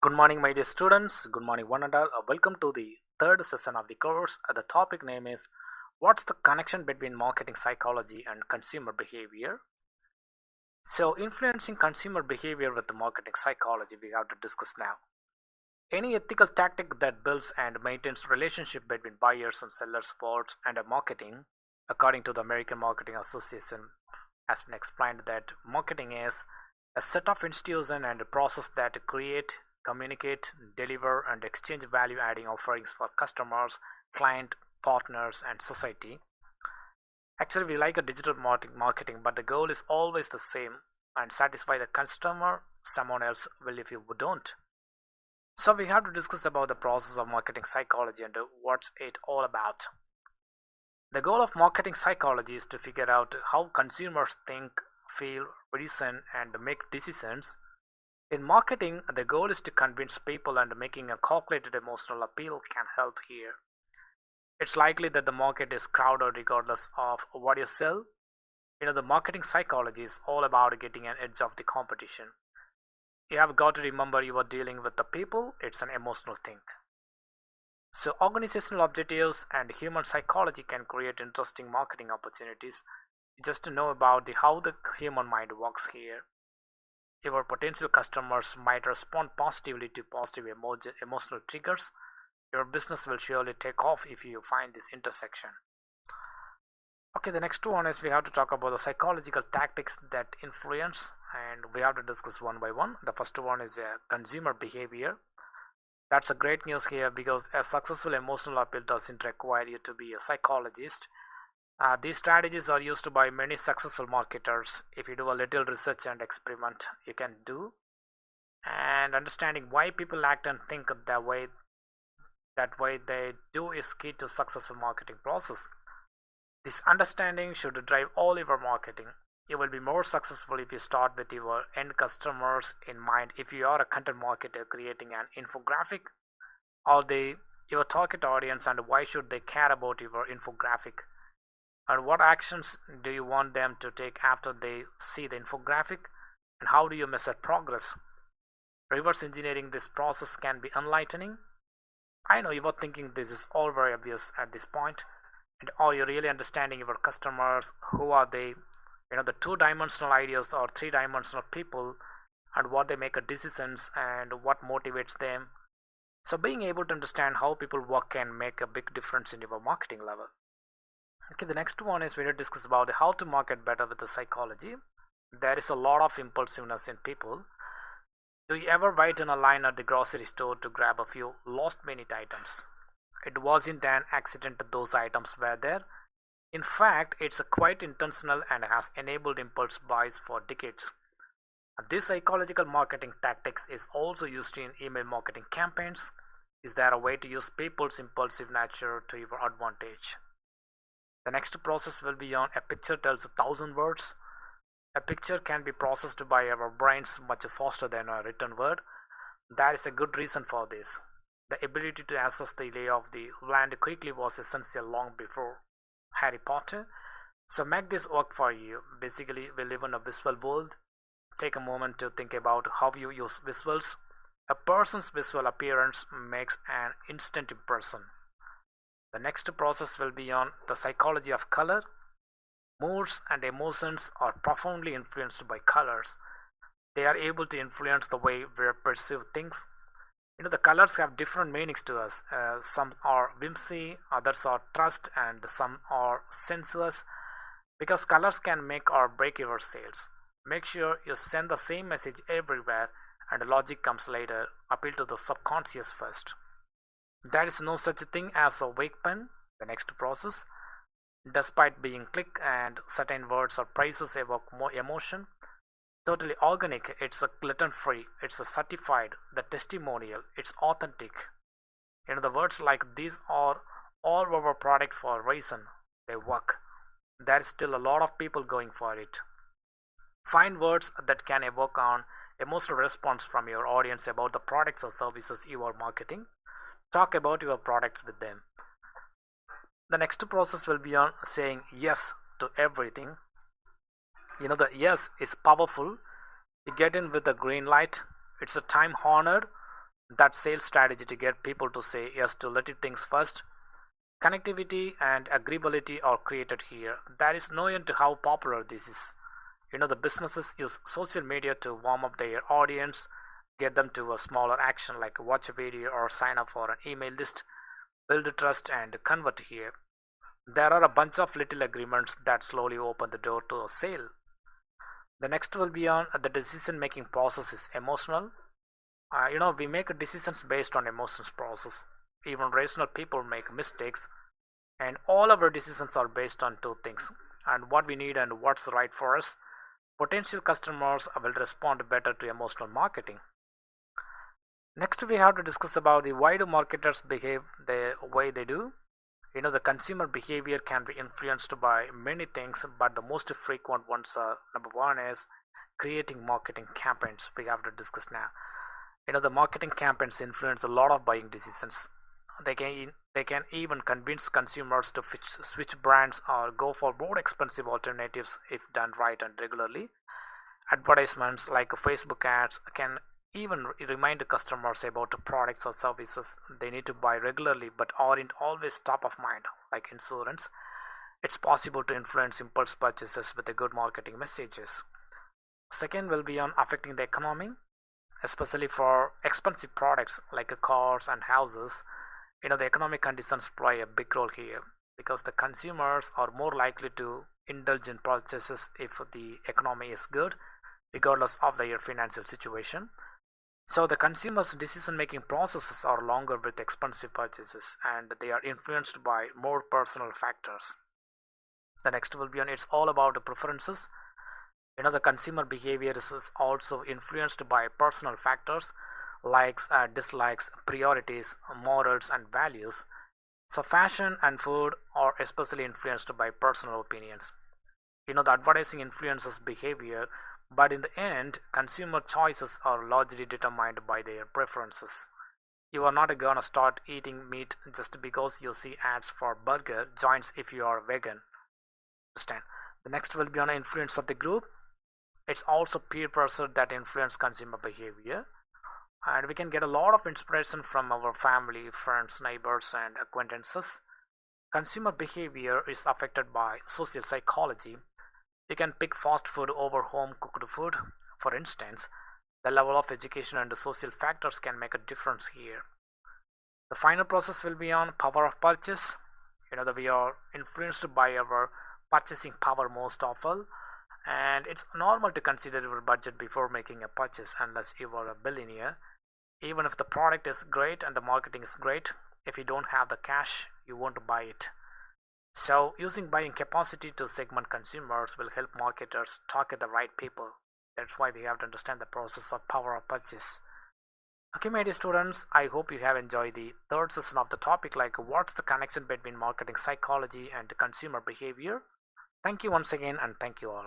Good morning, my dear students. Good morning, one and all. Welcome to the third session of the course. The topic name is What's the connection between marketing psychology and consumer behavior? So, influencing consumer behavior with the marketing psychology, we have to discuss now. Any ethical tactic that builds and maintains relationship between buyers and sellers supports and a marketing, according to the American Marketing Association, has been explained that marketing is a set of institutions and a process that create, communicate, deliver, and exchange value adding offerings for customers, client, partners, and society. Actually, we like a digital marketing, but the goal is always the same and satisfy the customer. Someone else will if you don't. So we have to discuss about the process of marketing psychology and what's it all about. The goal of marketing psychology is to figure out how consumers think, feel, reason, and make decisions. In marketing, the goal is to convince people, and making a calculated emotional appeal can help here. It's likely that the market is crowded regardless of what you sell. The marketing psychology is all about getting an edge of the competition. You have got to remember you are dealing with the people, it's an emotional thing. So, organizational objectives and human psychology can create interesting marketing opportunities. Just to know about how the human mind works here. Your potential customers might respond positively to positive emotional triggers. Your business will surely take off if you find this intersection. Okay, the next one is we have to talk about the psychological tactics that influence, and we have to discuss one by one. The first one is consumer behavior. That's a great news here because a successful emotional appeal doesn't require you to be a psychologist. These strategies are used by many successful marketers. If you do a little research and experiment, you can do. And understanding why people act and think that way they do is key to successful marketing process. This understanding should drive all your marketing. You will be more successful if you start with your end customers in mind. If you are a content marketer creating an infographic, or your target audience, and why should they care about your infographic, and what actions do you want them to take after they see the infographic, and how do you measure progress? Reverse engineering this process can be enlightening. I know you are thinking this is all very obvious at this point, and are you really understanding your customers? Who are they? The two-dimensional ideas or three-dimensional people, and what they make a decisions and what motivates them. So being able to understand how people work can make a big difference in your marketing level. Okay, the next one is we will discuss about how to market better with the psychology. There is a lot of impulsiveness in people. Do you ever wait in a line at the grocery store to grab a few last minute items? It wasn't an accident that those items were there. In fact, it's a quite intentional and has enabled impulse buys for decades. This psychological marketing tactics is also used in email marketing campaigns. Is there a way to use people's impulsive nature to your advantage? The next process will be on a picture tells 1,000 words. A picture can be processed by our brains much faster than a written word. There is a good reason for this. The ability to assess the lay of the land quickly was essential long before Harry Potter. So make this work for you. Basically, we live in a visual world. Take a moment to think about how you use visuals. A person's visual appearance makes an instant impression. The next process will be on the psychology of color. Moods and emotions are profoundly influenced by colors. They are able to influence the way we perceive things. The colors have different meanings to us. Some are whimsy, others are trust, and some are sensuous. Because colors can make or break your sales. Make sure you send the same message everywhere, and logic comes later. Appeal to the subconscious first. There is no such thing as a weak pen. The next process, despite being click and certain words or phrases evoke more emotion, totally organic, it's a gluten free, it's a certified, the testimonial, it's authentic. The words like these are all our product for a reason. They work. There's still a lot of people going for it. Find words that can evoke an emotional response from your audience about the products or services you are marketing. Talk about your products with them. The next process will be on saying yes to everything. The yes is powerful. You get in with the green light. It's a time honored. that sales strategy to get people to say yes to little things first. Connectivity and agreeability are created here. There is no end to how popular this is. The businesses use social media to warm up their audience, get them to a smaller action like watch a video or sign up for an email list, build trust and convert here. There are a bunch of little agreements that slowly open the door to a sale. The next will be on the decision making process is emotional. We make decisions based on emotions process. Even rational people make mistakes, and all our decisions are based on two things, and what we need and what's right for us. Potential customers will respond better to emotional marketing. Next, we have to discuss about the why do marketers behave the way they do. The consumer behavior can be influenced by many things, but the most frequent ones are number one is creating marketing campaigns. We have to discuss now. The marketing campaigns influence a lot of buying decisions. They can even convince consumers to switch brands or go for more expensive alternatives if done right and regularly. Advertisements like Facebook ads can even remind customers about the products or services they need to buy regularly but aren't always top of mind, like insurance. It's possible to influence impulse purchases with the good marketing messages. Second will be on affecting the economy, especially for expensive products like cars and houses. The economic conditions play a big role here because the consumers are more likely to indulge in purchases if the economy is good, regardless of their financial situation. So the consumers' decision-making processes are longer with expensive purchases, and they are influenced by more personal factors. The next will be on it's all about the preferences. The consumer behavior is also influenced by personal factors, likes, dislikes, priorities, morals, and values. So fashion and food are especially influenced by personal opinions. The advertising influences behavior, but in the end, consumer choices are largely determined by their preferences. You are not gonna start eating meat just because you see ads for burger joints if you are vegan. Understand? The next will be on influence of the group. It's also peer pressure that influence consumer behavior, and we can get a lot of inspiration from our family, friends, neighbors, and acquaintances. Consumer behavior is affected by social psychology. You can pick fast food over home cooked food. For instance, the level of education and the social factors can make a difference here. The final process will be on power of purchase. That we are influenced by our purchasing power most often, and it's normal to consider your budget before making a purchase unless you are a billionaire. Even if the product is great and the marketing is great, if you don't have the cash, you won't buy it. So, using buying capacity to segment consumers will help marketers target the right people. That's why we have to understand the process of power of purchase. Okay, my dear students, I hope you have enjoyed the third session of the topic like what's the connection between marketing psychology and consumer behavior. Thank you once again, and thank you all.